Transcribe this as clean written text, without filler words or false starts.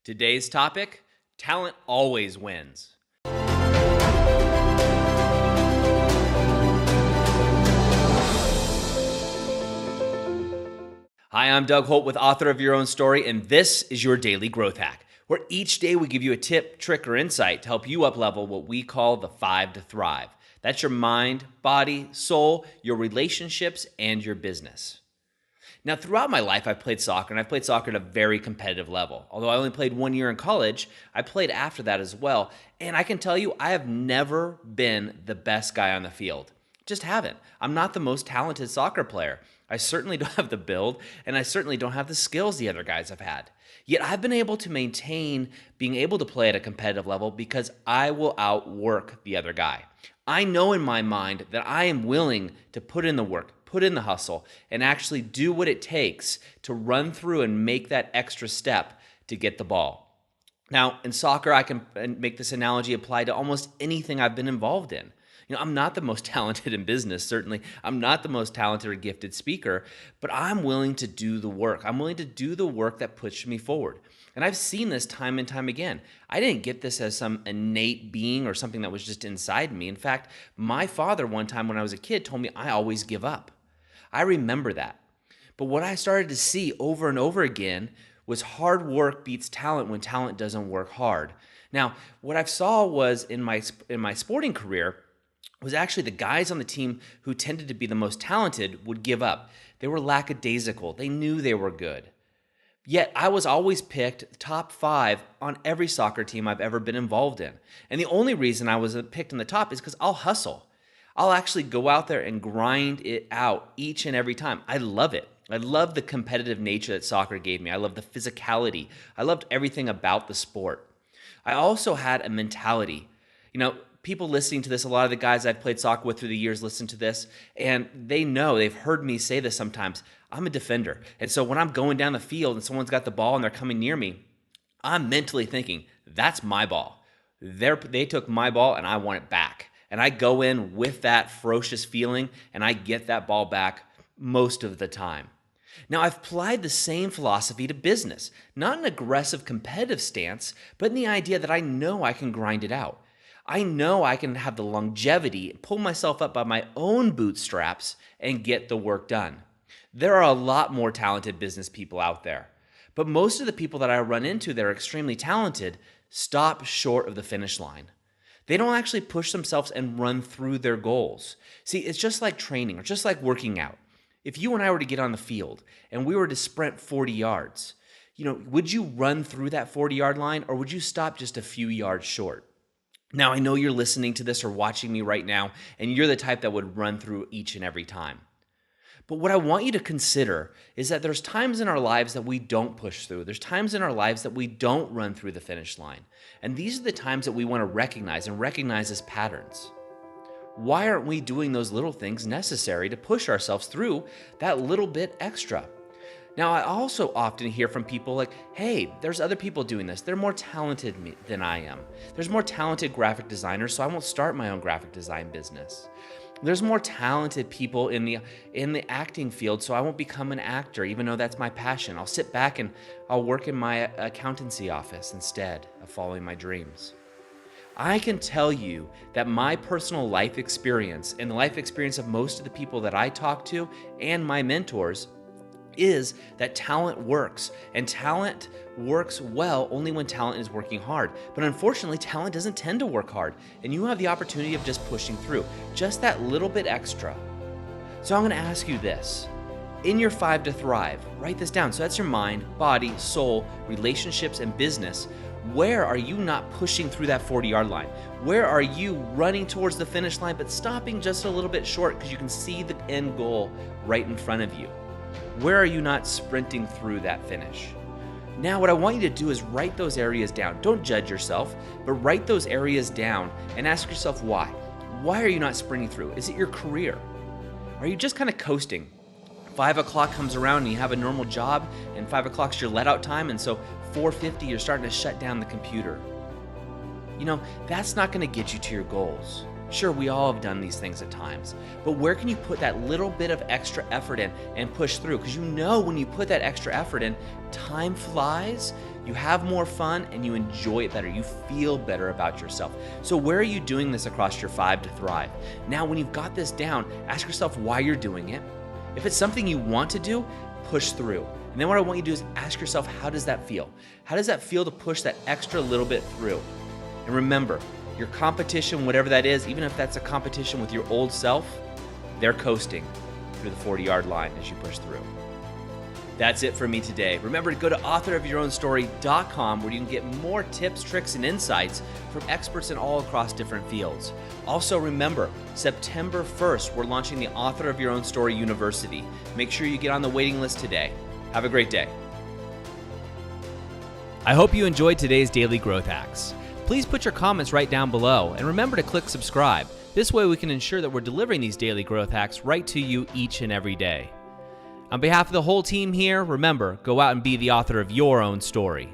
Today's topic, talent always wins. Hi, I'm Doug Holt with Author of Your Own Story, and this is your Daily Growth Hack, where each day we give you a tip, trick, or insight to help you up-level what we call the 5 to Thrive. That's your mind, body, soul, your relationships, and your business. Now, throughout my life, I've played soccer, and I've played soccer at a very competitive level. Although I only played 1 year in college, I played after that as well. And I can tell you, I have never been the best guy on the field. Just haven't. I'm not the most talented soccer player. I certainly don't have the build, and I certainly don't have the skills the other guys have had. Yet I've been able to maintain being able to play at a competitive level because I will outwork the other guy. I know in my mind that I am willing to put in the work, put in the hustle, and actually do what it takes to run through and make that extra step to get the ball. Now, in soccer, I can make this analogy apply to almost anything I've been involved in. I'm not the most talented in business, certainly. I'm not the most talented or gifted speaker, but I'm willing to do the work. I'm willing to do the work that pushes me forward. And I've seen this time and time again. I didn't get this as some innate being or something that was just inside me. In fact, my father one time when I was a kid told me I always give up. I remember that. But what I started to see over and over again was hard work beats talent when talent doesn't work hard. Now, what I saw was in my sporting career was actually the guys on the team who tended to be the most talented would give up. They were lackadaisical. They knew they were good. Yet I was always picked top 5 on every soccer team I've ever been involved in. And the only reason I was picked in the top is because I'll hustle. I'll actually go out there and grind it out each and every time. I love it. I love the competitive nature that soccer gave me. I love the physicality. I loved everything about the sport. I also had a mentality. People listening to this, a lot of the guys I've played soccer with through the years listen to this, and they know, they've heard me say this sometimes, I'm a defender. And so when I'm going down the field and someone's got the ball and they're coming near me, I'm mentally thinking, that's my ball. They took my ball and I want it back. And I go in with that ferocious feeling and I get that ball back most of the time. Now, I've applied the same philosophy to business, not an aggressive competitive stance, but in the idea that I know I can grind it out. I know I can have the longevity, pull myself up by my own bootstraps, and get the work done. There are a lot more talented business people out there, but most of the people that I run into that are extremely talented stop short of the finish line. They don't actually push themselves and run through their goals. See, it's just like training or just like working out. If you and I were to get on the field and we were to sprint 40 yards, would you run through that 40-yard line or would you stop just a few yards short? Now, I know you're listening to this or watching me right now, and you're the type that would run through each and every time. But what I want you to consider is that there's times in our lives that we don't push through. There's times in our lives that we don't run through the finish line. And these are the times that we want to recognize as patterns. Why aren't we doing those little things necessary to push ourselves through that little bit extra? Now, I also often hear from people like, hey, there's other people doing this. They're more talented than I am. There's more talented graphic designers, so I won't start my own graphic design business. There's more talented people in the acting field, so I won't become an actor, even though that's my passion. I'll sit back and I'll work in my accountancy office instead of following my dreams. I can tell you that my personal life experience and the life experience of most of the people that I talk to and my mentors is that talent works, and talent works well only when talent is working hard. But unfortunately, talent doesn't tend to work hard, and you have the opportunity of just pushing through, just that little bit extra. So I'm going to ask you this. In your 5 to Thrive, write this down. So that's your mind, body, soul, relationships, and business. Where are you not pushing through that 40-yard line? Where are you running towards the finish line but stopping just a little bit short because you can see the end goal right in front of you? Where are you not sprinting through that finish? Now, what I want you to do is write those areas down. Don't judge yourself, but write those areas down and ask yourself why. Why are you not sprinting through? Is it your career? Are you just kind of coasting? 5 o'clock comes around and you have a normal job, and 5 o'clock's your let-out time, and so 4:50 you're starting to shut down the computer. That's not going to get you to your goals. Sure, we all have done these things at times, but where can you put that little bit of extra effort in and push through? Because when you put that extra effort in, time flies, You have more fun and you enjoy it better. You feel better about yourself. So where are you doing this across your 5 to Thrive? Now, when you've got this down, ask yourself why you're doing it. If it's something you want to do, push through. And then what I want you to do is ask yourself, how does that feel? How does that feel to push that extra little bit through? And remember, your competition, whatever that is, even if that's a competition with your old self, they're coasting through the 40-yard line as you push through. That's it for me today. Remember to go to authorofyourownstory.com where you can get more tips, tricks, and insights from experts in all across different fields. Also remember, September 1st, we're launching the Author of Your Own Story University. Make sure you get on the waiting list today. Have a great day. I hope you enjoyed today's Daily Growth Hacks. Please put your comments right down below and remember to click subscribe. This way we can ensure that we're delivering these daily growth hacks right to you each and every day. On behalf of the whole team here, remember, go out and be the author of your own story.